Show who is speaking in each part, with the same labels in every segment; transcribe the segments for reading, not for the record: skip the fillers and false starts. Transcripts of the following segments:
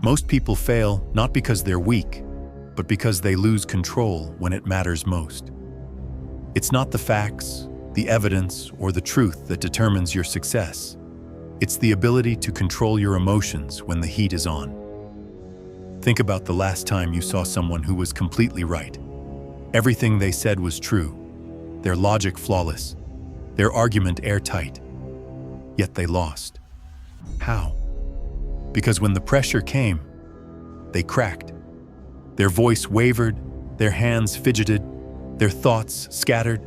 Speaker 1: Most people fail not because they're weak, but because they lose control when it matters most. It's not the facts, the evidence, or the truth that determines your success. It's the ability to control your emotions when the heat is on. Think about the last time you saw someone who was completely right. Everything they said was true, their logic flawless, their argument airtight. Yet they lost. How? Because when the pressure came, they cracked. Their voice wavered, their hands fidgeted, their thoughts scattered.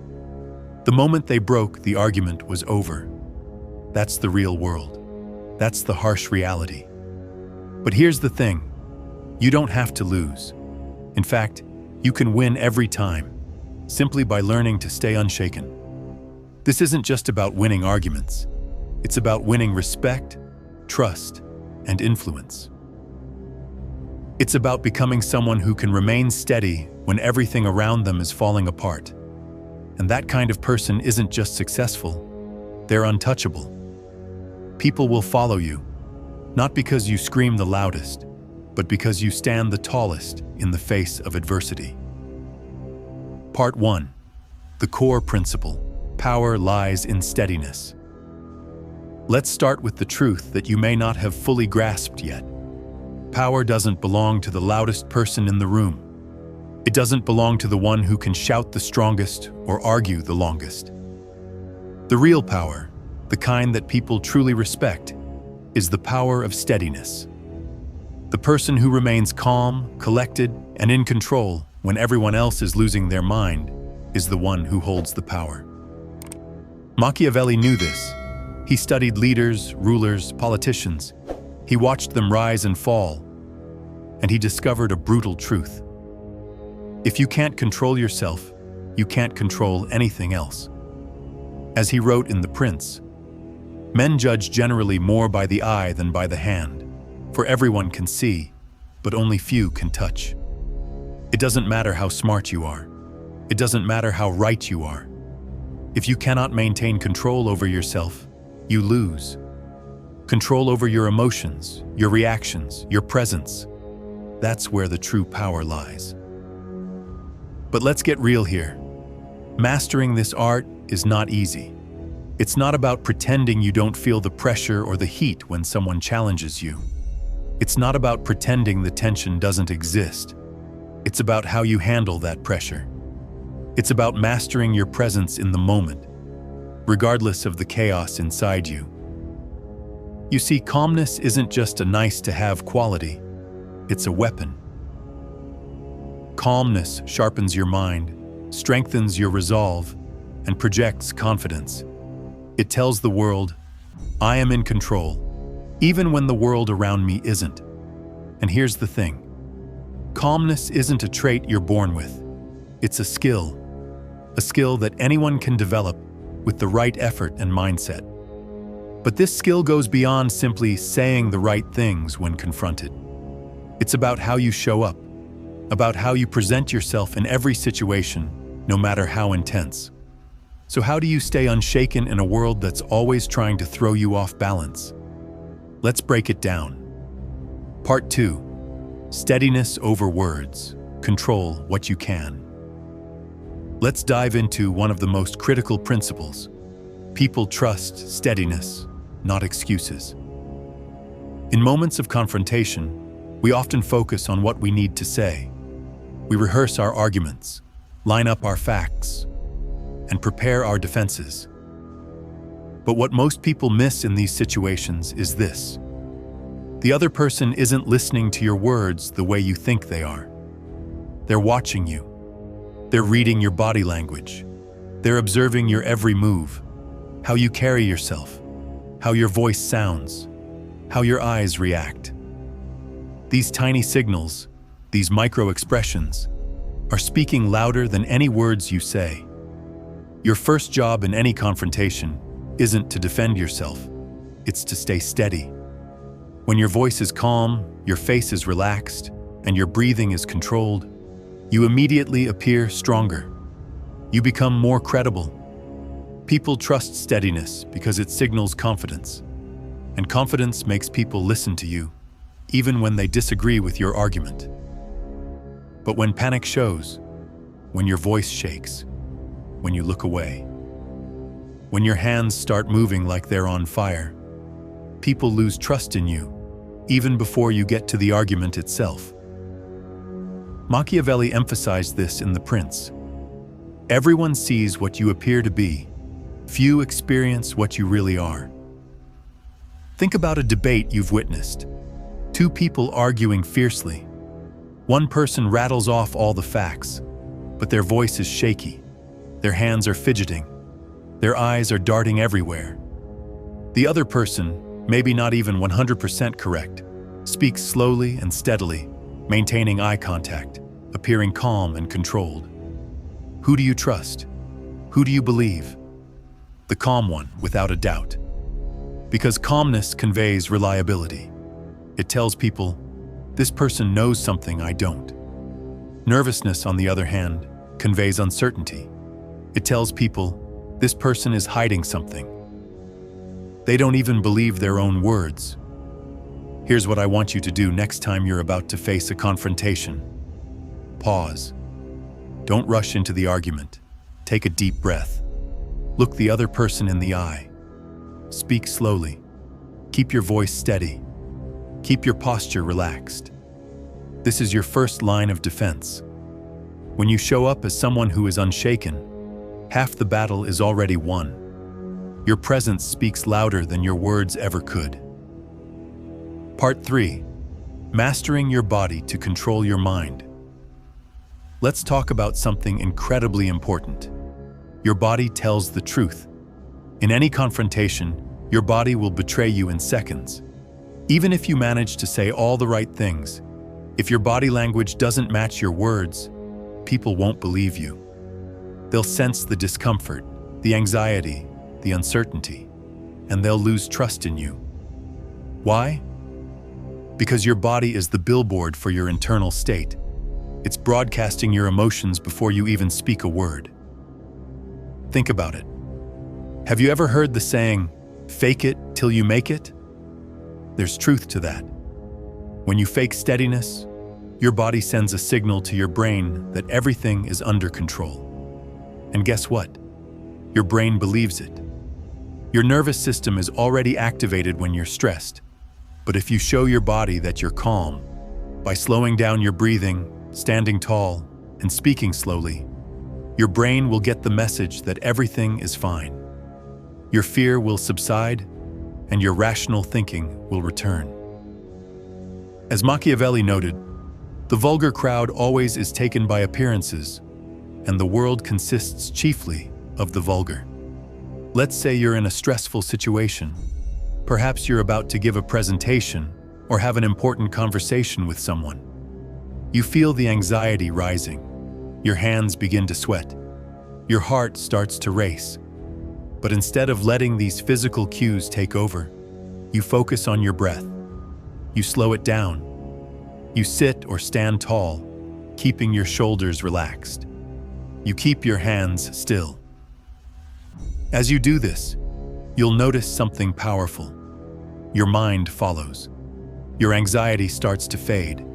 Speaker 1: The moment they broke, the argument was over. That's the real world. That's the harsh reality. But here's the thing. You don't have to lose. In fact, you can win every time, simply by learning to stay unshaken. This isn't just about winning arguments. It's about winning respect, trust, and influence. It's about becoming someone who can remain steady when everything around them is falling apart. And that kind of person isn't just successful, they're untouchable. People will follow you, not because you scream the loudest, but because you stand the tallest in the face of adversity. Part 1. The core principle. Power lies in steadiness. Let's start with the truth that you may not have fully grasped yet. Power doesn't belong to the loudest person in the room. It doesn't belong to the one who can shout the strongest or argue the longest. The real power, the kind that people truly respect, is the power of steadiness. The person who remains calm, collected, and in control when everyone else is losing their mind is the one who holds the power. Machiavelli knew this. He studied leaders, rulers, politicians. He watched them rise and fall, and he discovered a brutal truth. If you can't control yourself, you can't control anything else. As he wrote in The Prince, men judge generally more by the eye than by the hand, for everyone can see, but only few can touch. It doesn't matter how smart you are. It doesn't matter how right you are. If you cannot maintain control over yourself, you lose. Control over your emotions, your reactions, your presence. That's where the true power lies. But let's get real here. Mastering this art is not easy. It's not about pretending you don't feel the pressure or the heat when someone challenges you. It's not about pretending the tension doesn't exist. It's about how you handle that pressure. It's about mastering your presence in the moment, regardless of the chaos inside you. You see, calmness isn't just a nice-to-have quality, it's a weapon. Calmness sharpens your mind, strengthens your resolve, and projects confidence. It tells the world, I am in control, even when the world around me isn't. And here's the thing. Calmness isn't a trait you're born with. It's a skill that anyone can develop with the right effort and mindset. But this skill goes beyond simply saying the right things when confronted. It's about how you show up, about how you present yourself in every situation, no matter how intense. So how do you stay unshaken in a world that's always trying to throw you off balance? Let's break it down. Part 2. Steadiness over words. Control what you can. Let's dive into one of the most critical principles. People trust steadiness, not excuses. In moments of confrontation, we often focus on what we need to say. We rehearse our arguments, line up our facts, and prepare our defenses. But what most people miss in these situations is this. The other person isn't listening to your words the way you think they are. They're watching you. They're reading your body language. They're observing your every move, how you carry yourself, how your voice sounds, how your eyes react. These tiny signals, these micro-expressions, are speaking louder than any words you say. Your first job in any confrontation isn't to defend yourself, it's to stay steady. When your voice is calm, your face is relaxed, and your breathing is controlled, you immediately appear stronger. You become more credible. People trust steadiness because it signals confidence, and confidence makes people listen to you, even when they disagree with your argument. But when panic shows, when your voice shakes, when you look away, when your hands start moving like they're on fire, people lose trust in you, even before you get to the argument itself. Machiavelli emphasized this in The Prince. Everyone sees what you appear to be. Few experience what you really are. Think about a debate you've witnessed. Two people arguing fiercely. One person rattles off all the facts, but their voice is shaky. Their hands are fidgeting. Their eyes are darting everywhere. The other person, maybe not even 100% correct, speaks slowly and steadily, maintaining eye contact, appearing calm and controlled. Who do you trust? Who do you believe? The calm one, without a doubt. Because calmness conveys reliability. It tells people, this person knows something I don't. Nervousness, on the other hand, conveys uncertainty. It tells people, this person is hiding something. They don't even believe their own words. Here's what I want you to do next time you're about to face a confrontation. Pause. Don't rush into the argument. Take a deep breath. Look the other person in the eye. Speak slowly. Keep your voice steady. Keep your posture relaxed. This is your first line of defense. When you show up as someone who is unshaken, half the battle is already won. Your presence speaks louder than your words ever could. Part 3. Mastering your body to control your mind. Let's talk about something incredibly important. Your body tells the truth. In any confrontation, your body will betray you in seconds. Even if you manage to say all the right things, if your body language doesn't match your words, people won't believe you. They'll sense the discomfort, the anxiety, the uncertainty, and they'll lose trust in you. Why? Because your body is the billboard for your internal state. It's broadcasting your emotions before you even speak a word. Think about it. Have you ever heard the saying, fake it till you make it? There's truth to that. When you fake steadiness, your body sends a signal to your brain that everything is under control. And guess what? Your brain believes it. Your nervous system is already activated when you're stressed. But if you show your body that you're calm, by slowing down your breathing, standing tall, and speaking slowly, your brain will get the message that everything is fine. Your fear will subside, and your rational thinking will return. As Machiavelli noted, the vulgar crowd always is taken by appearances, and the world consists chiefly of the vulgar. Let's say you're in a stressful situation. Perhaps you're about to give a presentation or have an important conversation with someone. You feel the anxiety rising. Your hands begin to sweat. Your heart starts to race. But instead of letting these physical cues take over, you focus on your breath. You slow it down. You sit or stand tall, keeping your shoulders relaxed. You keep your hands still. As you do this, you'll notice something powerful. Your mind follows. Your anxiety starts to fade.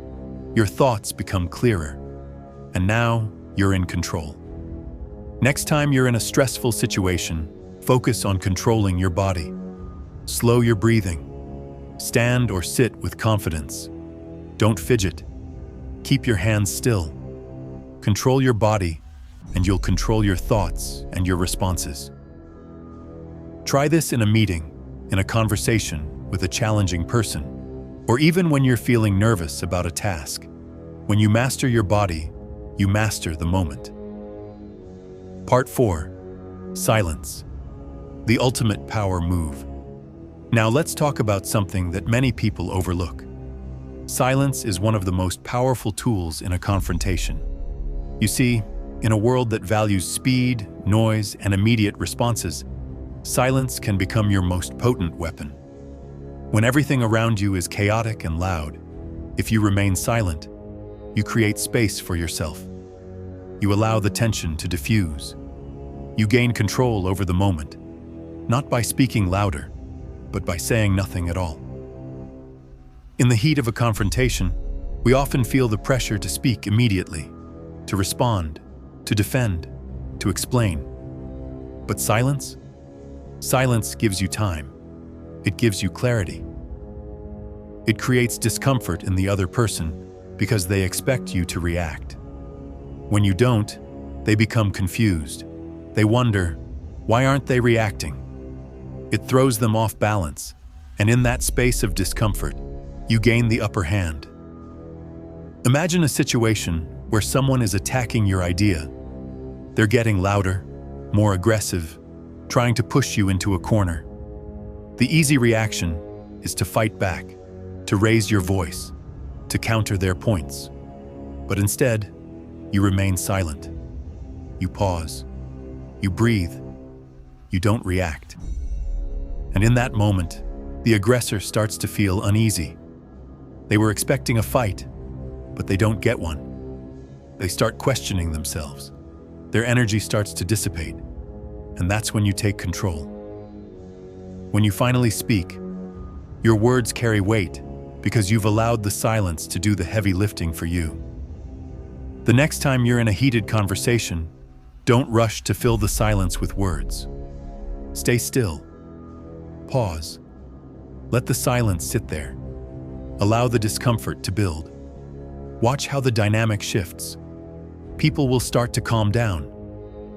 Speaker 1: Your thoughts become clearer. And now you're in control. Next time you're in a stressful situation, focus on controlling your body. Slow your breathing. Stand or sit with confidence. Don't fidget. Keep your hands still. Control your body, and you'll control your thoughts and your responses. Try this in a meeting, in a conversation with a challenging person, or even when you're feeling nervous about a task. When you master your body, you master the moment. Part 4. Silence. The ultimate power move. Now let's talk about something that many people overlook. Silence is one of the most powerful tools in a confrontation. You see, in a world that values speed, noise, and immediate responses, silence can become your most potent weapon. When everything around you is chaotic and loud, if you remain silent, you create space for yourself. You allow the tension to diffuse. You gain control over the moment, not by speaking louder, but by saying nothing at all. In the heat of a confrontation, we often feel the pressure to speak immediately, to respond, to defend, to explain. But silence? Silence gives you time. It gives you clarity. It creates discomfort in the other person because they expect you to react. When you don't, they become confused. They wonder, why aren't they reacting? It throws them off balance, and in that space of discomfort, you gain the upper hand. Imagine a situation where someone is attacking your idea. They're getting louder, more aggressive, trying to push you into a corner. The easy reaction is to fight back, to raise your voice, to counter their points. But instead, you remain silent. You pause. You breathe. You don't react. And in that moment, the aggressor starts to feel uneasy. They were expecting a fight, but they don't get one. They start questioning themselves. Their energy starts to dissipate, and that's when you take control. When you finally speak, your words carry weight because you've allowed the silence to do the heavy lifting for you. The next time you're in a heated conversation, don't rush to fill the silence with words. Stay still. Pause. Let the silence sit there. Allow the discomfort to build. Watch how the dynamic shifts. People will start to calm down.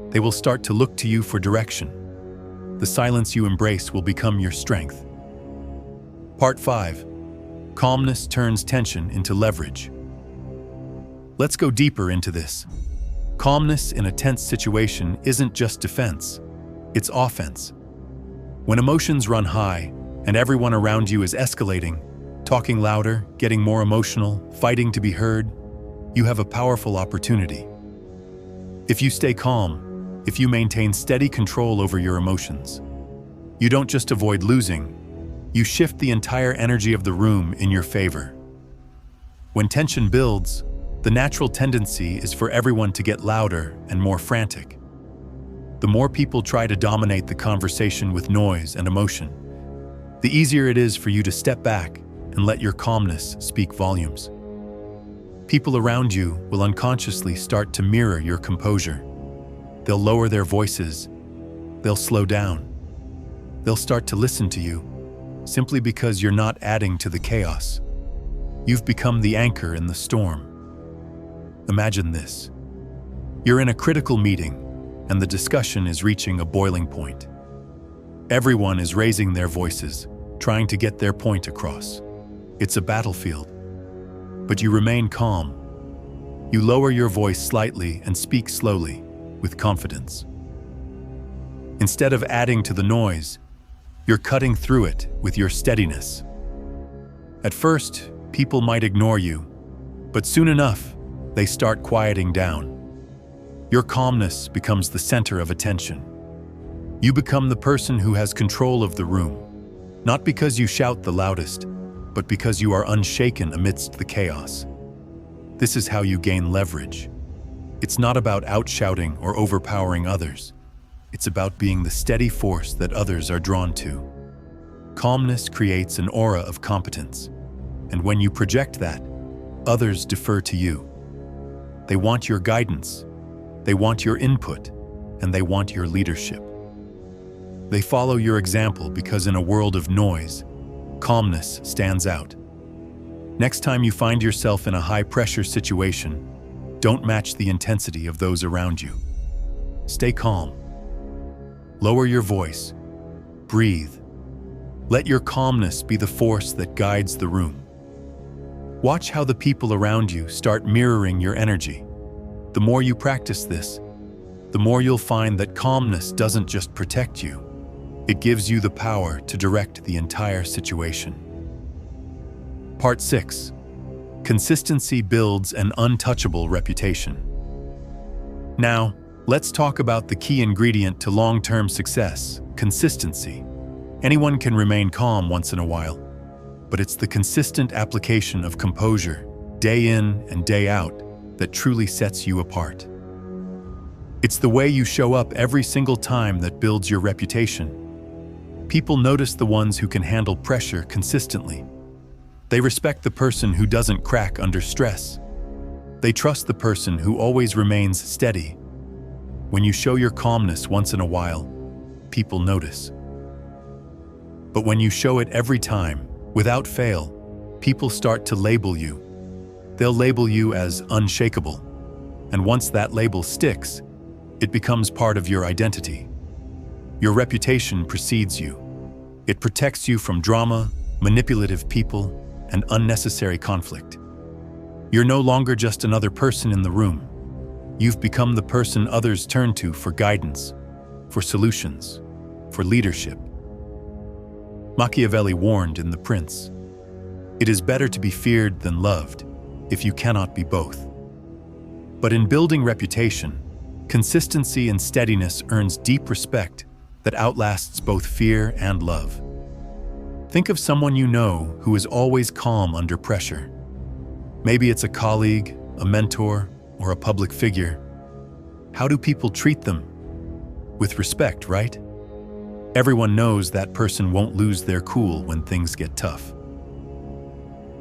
Speaker 1: They will start to look to you for direction. The silence you embrace will become your strength. Part 5. Calmness turns tension into leverage. Let's go deeper into this. Calmness in a tense situation isn't just defense, it's offense. When emotions run high and everyone around you is escalating, talking louder, getting more emotional, fighting to be heard, you have a powerful opportunity. If you stay calm, if you maintain steady control over your emotions, you don't just avoid losing, you shift the entire energy of the room in your favor. When tension builds, the natural tendency is for everyone to get louder and more frantic. The more people try to dominate the conversation with noise and emotion, the easier it is for you to step back and let your calmness speak volumes. People around you will unconsciously start to mirror your composure. They'll lower their voices. They'll slow down. They'll start to listen to you, simply because you're not adding to the chaos. You've become the anchor in the storm. Imagine this. You're in a critical meeting, and the discussion is reaching a boiling point. Everyone is raising their voices, trying to get their point across. It's a battlefield. But you remain calm. You lower your voice slightly and speak slowly, with confidence. Instead of adding to the noise, you're cutting through it with your steadiness. At first, people might ignore you, but soon enough, they start quieting down. Your calmness becomes the center of attention. You become the person who has control of the room, not because you shout the loudest, but because you are unshaken amidst the chaos. This is how you gain leverage. It's not about outshouting or overpowering others. It's about being the steady force that others are drawn to. Calmness creates an aura of competence, and when you project that, others defer to you. They want your guidance, they want your input, and they want your leadership. They follow your example because in a world of noise, calmness stands out. Next time you find yourself in a high-pressure situation, don't match the intensity of those around you. Stay calm. Lower your voice. Breathe. Let your calmness be the force that guides the room. Watch how the people around you start mirroring your energy. The more you practice this, the more you'll find that calmness doesn't just protect you, it gives you the power to direct the entire situation. Part 6. Consistency builds an untouchable reputation. Now, let's talk about the key ingredient to long-term success: consistency. Anyone can remain calm once in a while, but it's the consistent application of composure, day in and day out, that truly sets you apart. It's the way you show up every single time that builds your reputation. People notice the ones who can handle pressure consistently. They respect the person who doesn't crack under stress. They trust the person who always remains steady. When you show your calmness once in a while, people notice. But when you show it every time, without fail, people start to label you. They'll label you as unshakable. And once that label sticks, it becomes part of your identity. Your reputation precedes you. It protects you from drama, manipulative people, and unnecessary conflict. You're no longer just another person in the room. You've become the person others turn to for guidance, for solutions, for leadership. Machiavelli warned in The Prince, "It is better to be feared than loved, if you cannot be both." But in building reputation, consistency and steadiness earns deep respect that outlasts both fear and love. Think of someone you know who is always calm under pressure. Maybe it's a colleague, a mentor, or a public figure. How do people treat them? With respect, right? Everyone knows that person won't lose their cool when things get tough.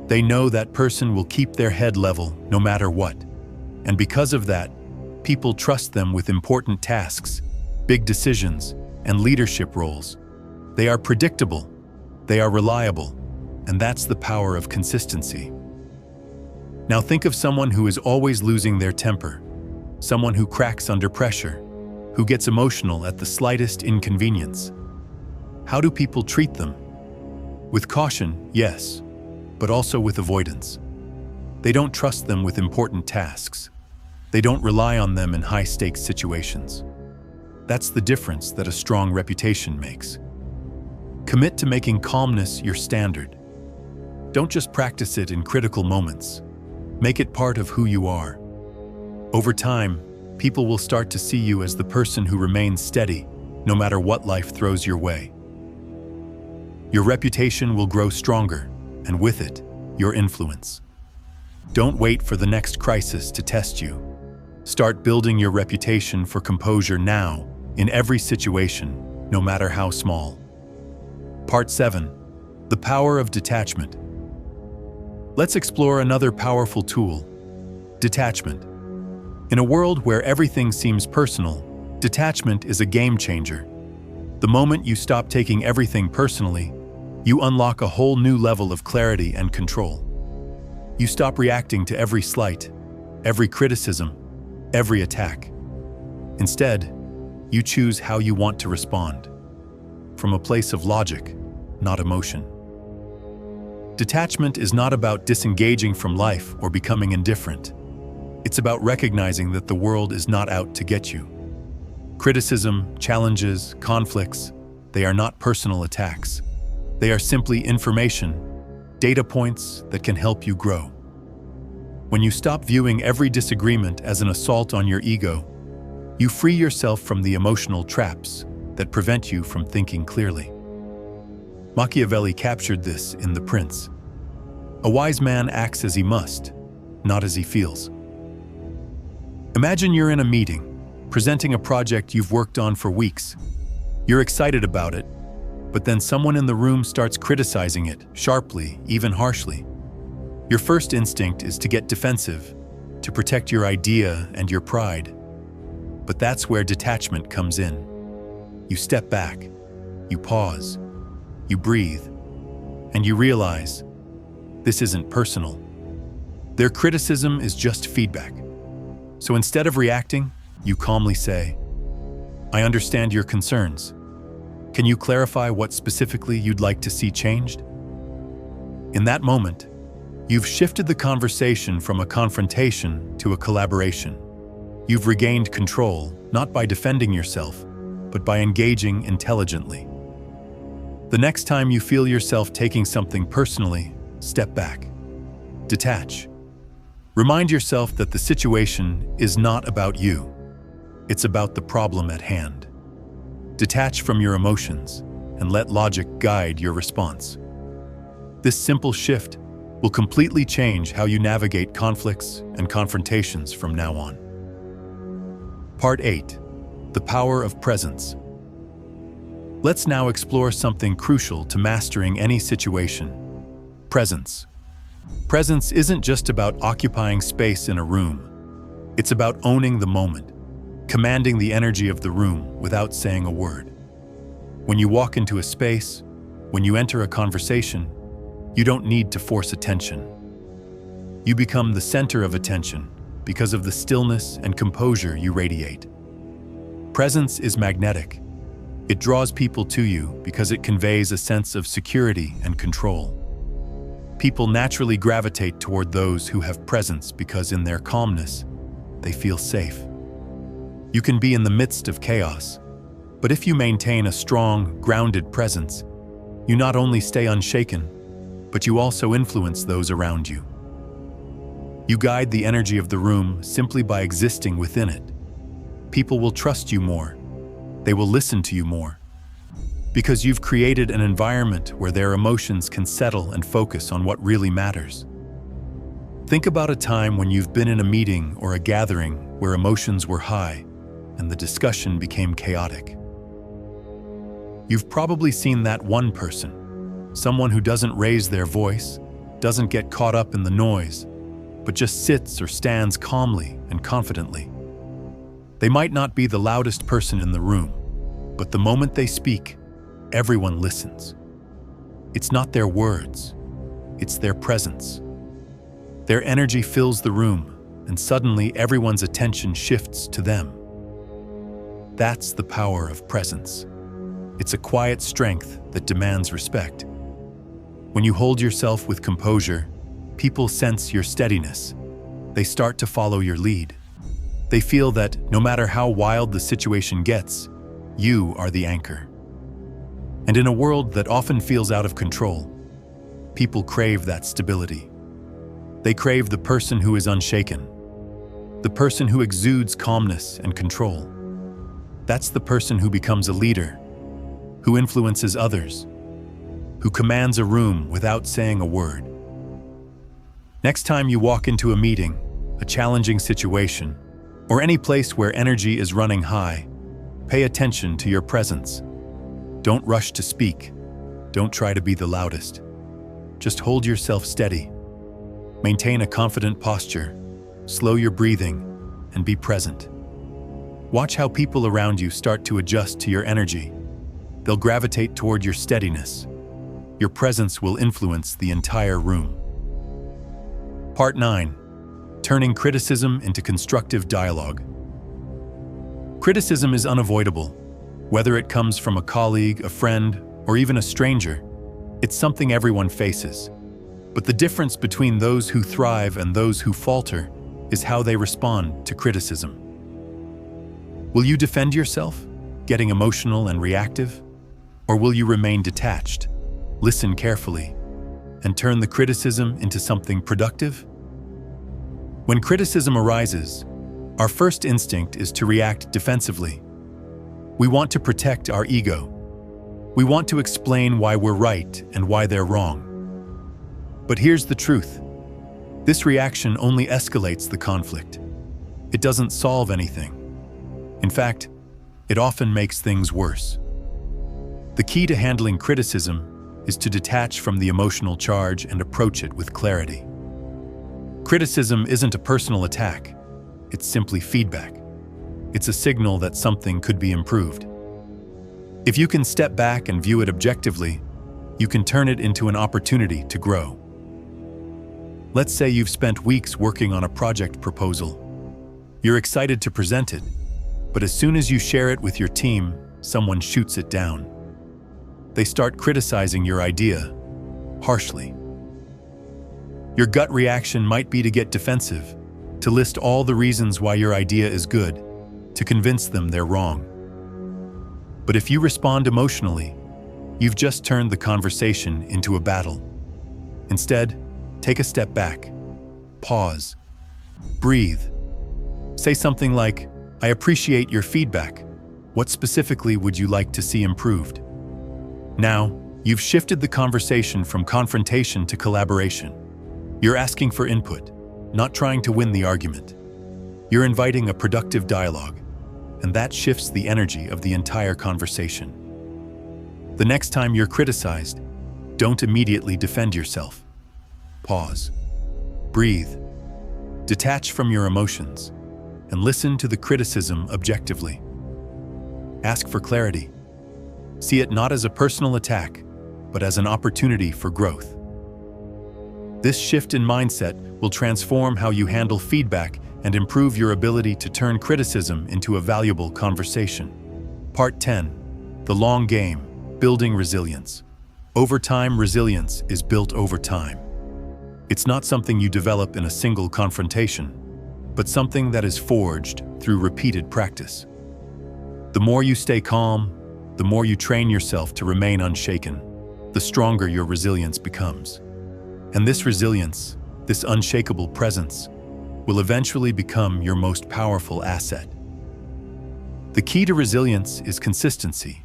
Speaker 1: They know that person will keep their head level no matter what. And because of that, people trust them with important tasks, big decisions, and leadership roles. They are predictable, they are reliable, and that's the power of consistency. Now think of someone who is always losing their temper, someone who cracks under pressure, who gets emotional at the slightest inconvenience. How do people treat them? With caution, yes, but also with avoidance. They don't trust them with important tasks. They don't rely on them in high-stakes situations. That's the difference that a strong reputation makes. Commit to making calmness your standard. Don't just practice it in critical moments. Make it part of who you are. Over time, people will start to see you as the person who remains steady, no matter what life throws your way. Your reputation will grow stronger, and with it, your influence. Don't wait for the next crisis to test you. Start building your reputation for composure now, in every situation, no matter how small. Part 7. The Power of Detachment. Let's explore another powerful tool, detachment. In a world where everything seems personal, detachment is a game changer. The moment you stop taking everything personally, you unlock a whole new level of clarity and control. You stop reacting to every slight, every criticism, every attack. Instead, you choose how you want to respond, from a place of logic, not emotion. Detachment is not about disengaging from life or becoming indifferent. It's about recognizing that the world is not out to get you. Criticism, challenges, conflicts, they are not personal attacks. They are simply information, data points that can help you grow. When you stop viewing every disagreement as an assault on your ego, you free yourself from the emotional traps that prevent you from thinking clearly. Machiavelli captured this in The Prince. A wise man acts as he must, not as he feels. Imagine you're in a meeting, presenting a project you've worked on for weeks. You're excited about it, but then someone in the room starts criticizing it, sharply, even harshly. Your first instinct is to get defensive, to protect your idea and your pride. But that's where detachment comes in. You step back, you pause, you breathe, and you realize this isn't personal. Their criticism is just feedback. So instead of reacting, you calmly say, "I understand your concerns. Can you clarify what specifically you'd like to see changed?" In that moment, you've shifted the conversation from a confrontation to a collaboration. You've regained control, not by defending yourself, but by engaging intelligently. The next time you feel yourself taking something personally, step back. Detach. Remind yourself that the situation is not about you. It's about the problem at hand. Detach from your emotions and let logic guide your response. This simple shift will completely change how you navigate conflicts and confrontations from now on. Part 8. The Power of Presence. Let's now explore something crucial to mastering any situation: presence. Presence isn't just about occupying space in a room. It's about owning the moment, commanding the energy of the room without saying a word. When you walk into a space, when you enter a conversation, you don't need to force attention. You become the center of attention because of the stillness and composure you radiate. Presence is magnetic. It draws people to you because it conveys a sense of security and control. People naturally gravitate toward those who have presence because in their calmness, they feel safe. You can be in the midst of chaos, but if you maintain a strong, grounded presence, you not only stay unshaken, but you also influence those around you. You guide the energy of the room simply by existing within it. People will trust you more. They will listen to you more. Because you've created an environment where their emotions can settle and focus on what really matters. Think about a time when you've been in a meeting or a gathering where emotions were high and the discussion became chaotic. You've probably seen that one person, someone who doesn't raise their voice, doesn't get caught up in the noise, but just sits or stands calmly and confidently. They might not be the loudest person in the room, but the moment they speak, everyone listens. It's not their words, it's their presence. Their energy fills the room, and suddenly everyone's attention shifts to them. That's the power of presence. It's a quiet strength that demands respect. When you hold yourself with composure, people sense your steadiness. They start to follow your lead. They feel that no matter how wild the situation gets, you are the anchor. And in a world that often feels out of control, people crave that stability. They crave the person who is unshaken, the person who exudes calmness and control. That's the person who becomes a leader, who influences others, who commands a room without saying a word. Next time you walk into a meeting, a challenging situation, or any place where energy is running high, pay attention to your presence. Don't rush to speak. Don't try to be the loudest. Just hold yourself steady. Maintain a confident posture, slow your breathing, and be present. Watch how people around you start to adjust to your energy. They'll gravitate toward your steadiness. Your presence will influence the entire room. Part 9. Turning criticism into constructive dialogue. Criticism is unavoidable. Whether it comes from a colleague, a friend, or even a stranger, it's something everyone faces. But the difference between those who thrive and those who falter is how they respond to criticism. Will you defend yourself, getting emotional and reactive? Or will you remain detached, listen carefully, and turn the criticism into something productive? When criticism arises, our first instinct is to react defensively. We want to protect our ego. We want to explain why we're right and why they're wrong. But here's the truth. This reaction only escalates the conflict. It doesn't solve anything. In fact, it often makes things worse. The key to handling criticism is to detach from the emotional charge and approach it with clarity. Criticism isn't a personal attack. It's simply feedback. It's a signal that something could be improved. If you can step back and view it objectively, you can turn it into an opportunity to grow. Let's say you've spent weeks working on a project proposal. You're excited to present it, but as soon as you share it with your team, someone shoots it down. They start criticizing your idea harshly. Your gut reaction might be to get defensive, to list all the reasons why your idea is good, to convince them they're wrong. But if you respond emotionally, you've just turned the conversation into a battle. Instead, take a step back, pause, breathe. Say something like, "I appreciate your feedback. What specifically would you like to see improved?" Now, you've shifted the conversation from confrontation to collaboration. You're asking for input, not trying to win the argument. You're inviting a productive dialogue, and that shifts the energy of the entire conversation. The next time you're criticized, don't immediately defend yourself. Pause. Breathe. Detach from your emotions and listen to the criticism objectively. Ask for clarity. See it not as a personal attack, but as an opportunity for growth. This shift in mindset will transform how you handle feedback and improve your ability to turn criticism into a valuable conversation. Part 10. The long game, building resilience. Over time, resilience is built over time. It's not something you develop in a single confrontation, but something that is forged through repeated practice. The more you stay calm, the more you train yourself to remain unshaken, the stronger your resilience becomes. And this resilience, this unshakable presence, will eventually become your most powerful asset. The key to resilience is consistency.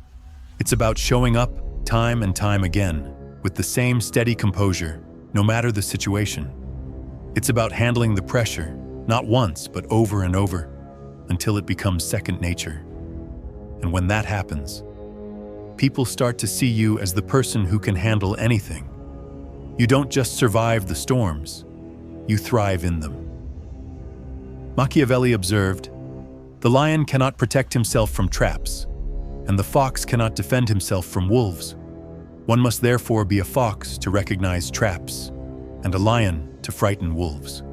Speaker 1: It's about showing up time and time again with the same steady composure, no matter the situation. It's about handling the pressure, not once, but over and over, until it becomes second nature. And when that happens, people start to see you as the person who can handle anything. You don't just survive the storms, you thrive in them. Machiavelli observed, "The lion cannot protect himself from traps, and the fox cannot defend himself from wolves. One must therefore be a fox to recognize traps, and a lion to frighten wolves."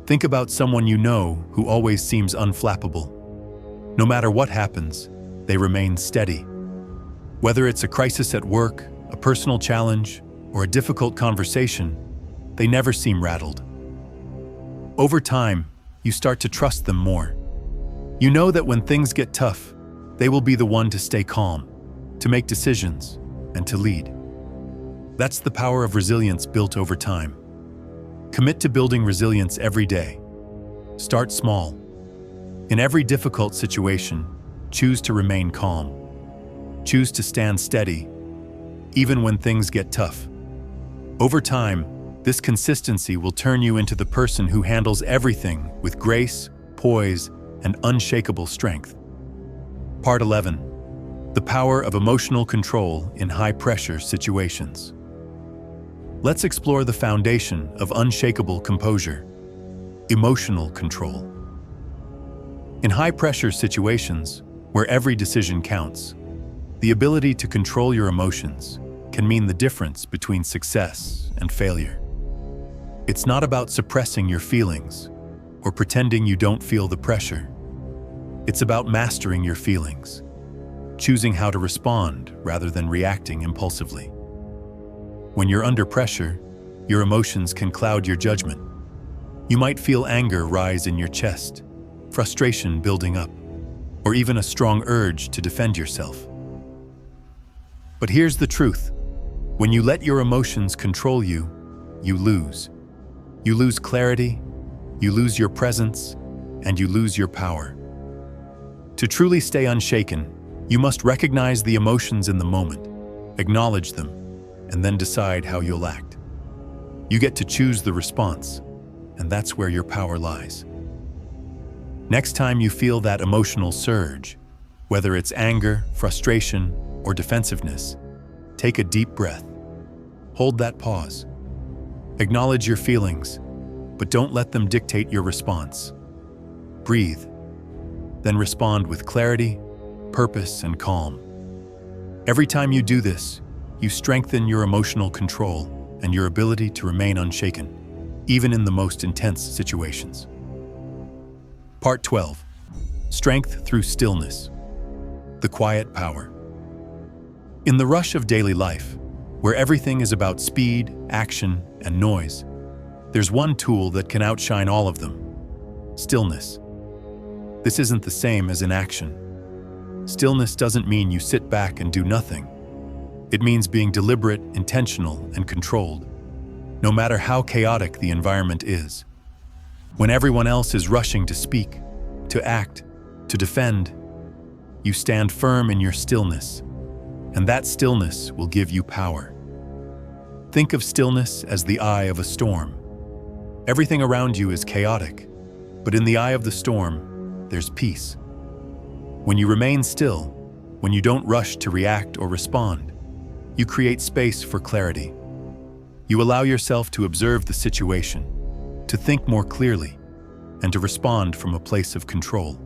Speaker 1: Think about someone you know who always seems unflappable. No matter what happens, they remain steady. Whether it's a crisis at work, a personal challenge, or a difficult conversation, they never seem rattled. Over time, you start to trust them more. You know that when things get tough, they will be the one to stay calm, to make decisions, and to lead. That's the power of resilience built over time. Commit to building resilience every day. Start small. In every difficult situation, choose to remain calm. Choose to stand steady, even when things get tough. Over time, this consistency will turn you into the person who handles everything with grace, poise, and unshakable strength. Part 11. The power of emotional control in high-pressure situations. Let's explore the foundation of unshakable composure: emotional control. In high-pressure situations, where every decision counts, the ability to control your emotions can mean the difference between success and failure. It's not about suppressing your feelings or pretending you don't feel the pressure. It's about mastering your feelings, choosing how to respond rather than reacting impulsively. When you're under pressure, your emotions can cloud your judgment. You might feel anger rise in your chest, frustration building up, or even a strong urge to defend yourself. But here's the truth. When you let your emotions control you, you lose. You lose clarity, you lose your presence, and you lose your power. To truly stay unshaken, you must recognize the emotions in the moment, acknowledge them, and then decide how you'll act. You get to choose the response, and that's where your power lies. Next time you feel that emotional surge, whether it's anger, frustration, or defensiveness, take a deep breath. Hold that pause. Acknowledge your feelings, but don't let them dictate your response. Breathe, then respond with clarity, purpose, and calm. Every time you do this, you strengthen your emotional control and your ability to remain unshaken, even in the most intense situations. Part 12. Strength through stillness. The quiet power. In the rush of daily life, where everything is about speed, action, and noise, there's one tool that can outshine all of them: stillness. This isn't the same as inaction. Stillness doesn't mean you sit back and do nothing. It means being deliberate, intentional, and controlled, no matter how chaotic the environment is. When everyone else is rushing to speak, to act, to defend, you stand firm in your stillness, and that stillness will give you power. Think of stillness as the eye of a storm. Everything around you is chaotic, but in the eye of the storm, there's peace. When you remain still, when you don't rush to react or respond, you create space for clarity. You allow yourself to observe the situation, to think more clearly, and to respond from a place of control.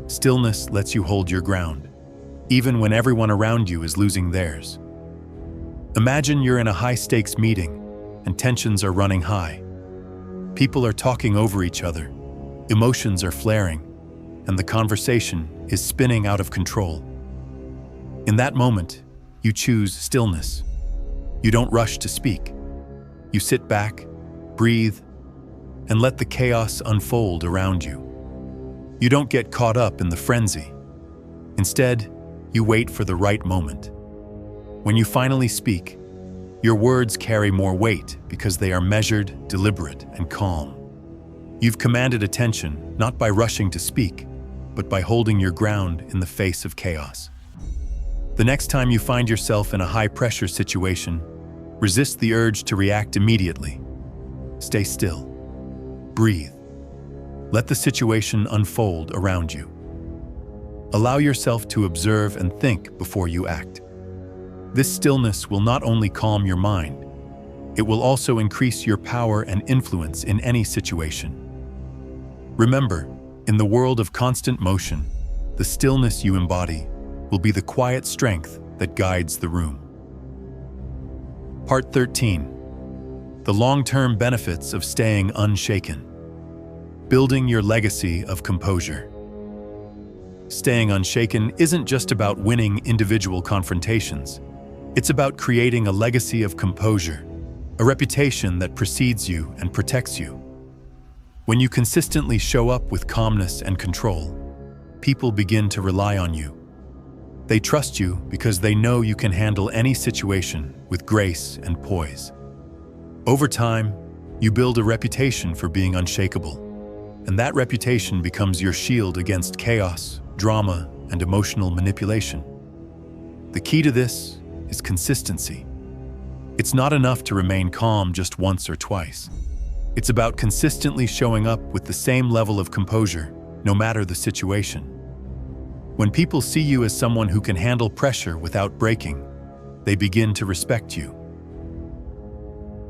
Speaker 1: Stillness lets you hold your ground, even when everyone around you is losing theirs. Imagine you're in a high-stakes meeting and tensions are running high. People are talking over each other, emotions are flaring, and the conversation is spinning out of control. In that moment, you choose stillness. You don't rush to speak. You sit back, breathe, and let the chaos unfold around you. You don't get caught up in the frenzy. Instead, you wait for the right moment. When you finally speak, your words carry more weight because they are measured, deliberate, and calm. You've commanded attention not by rushing to speak, but by holding your ground in the face of chaos. The next time you find yourself in a high-pressure situation, resist the urge to react immediately. Stay still. Breathe. Let the situation unfold around you. Allow yourself to observe and think before you act. This stillness will not only calm your mind, it will also increase your power and influence in any situation. Remember, in the world of constant motion, the stillness you embody will be the quiet strength that guides the room. Part 13. The long-term benefits of staying unshaken. Building your legacy of composure. Staying unshaken isn't just about winning individual confrontations. It's about creating a legacy of composure, a reputation that precedes you and protects you. When you consistently show up with calmness and control, people begin to rely on you. They trust you because they know you can handle any situation with grace and poise. Over time, you build a reputation for being unshakable, and that reputation becomes your shield against chaos, drama, and emotional manipulation. The key to this is consistency. It's not enough to remain calm just once or twice. It's about consistently showing up with the same level of composure, no matter the situation. When people see you as someone who can handle pressure without breaking, they begin to respect you.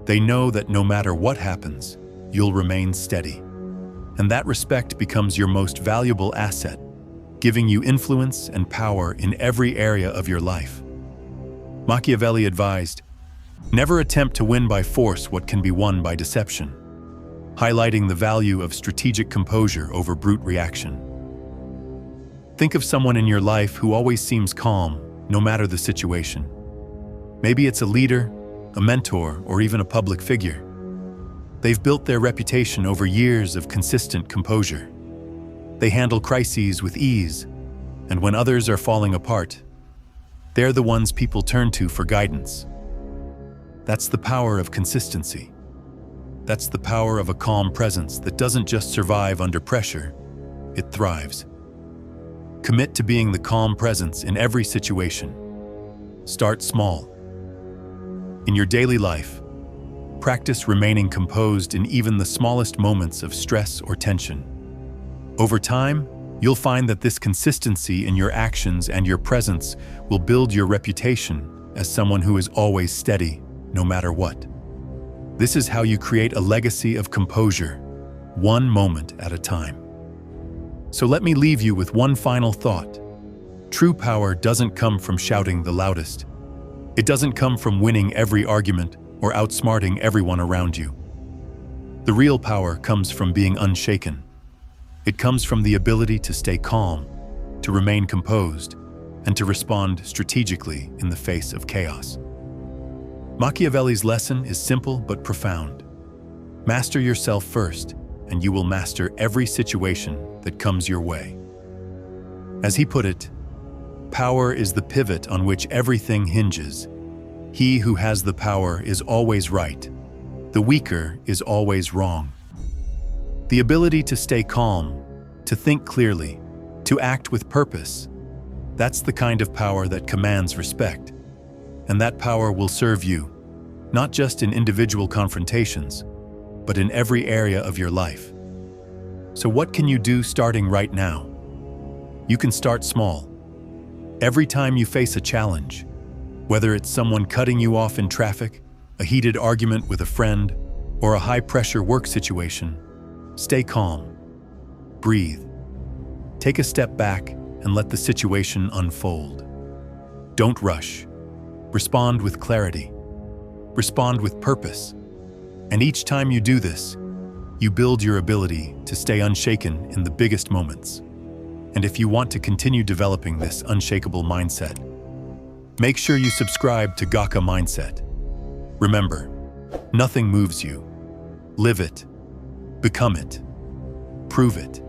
Speaker 1: They know that no matter what happens, you'll remain steady. And that respect becomes your most valuable asset, giving you influence and power in every area of your life. Machiavelli advised, "Never attempt to win by force what can be won by deception," highlighting the value of strategic composure over brute reaction. Think of someone in your life who always seems calm, no matter the situation. Maybe it's a leader, a mentor, or even a public figure. They've built their reputation over years of consistent composure. They handle crises with ease, and when others are falling apart, they're the ones people turn to for guidance. That's the power of consistency. That's the power of a calm presence that doesn't just survive under pressure, it thrives. Commit to being the calm presence in every situation. Start small. In your daily life, practice remaining composed in even the smallest moments of stress or tension. Over time, you'll find that this consistency in your actions and your presence will build your reputation as someone who is always steady, no matter what. This is how you create a legacy of composure, one moment at a time. So let me leave you with one final thought. True power doesn't come from shouting the loudest. It doesn't come from winning every argument or outsmarting everyone around you. The real power comes from being unshaken. It comes from the ability to stay calm, to remain composed, and to respond strategically in the face of chaos. Machiavelli's lesson is simple but profound. Master yourself first, and you will master every situation that comes your way. As he put it, power is the pivot on which everything hinges. He who has the power is always right. The weaker is always wrong. The ability to stay calm, to think clearly, to act with purpose, that's the kind of power that commands respect. And that power will serve you, not just in individual confrontations, but in every area of your life. So what can you do starting right now? You can start small. Every time you face a challenge, whether it's someone cutting you off in traffic, a heated argument with a friend, or a high-pressure work situation, stay calm. Breathe. Take a step back and let the situation unfold. Don't rush. Respond with clarity. Respond with purpose. And each time you do this, you build your ability to stay unshaken in the biggest moments. And if you want to continue developing this unshakable mindset, make sure you subscribe to Gaka Mindset. Remember, nothing moves you. Live it. Become it. Prove it.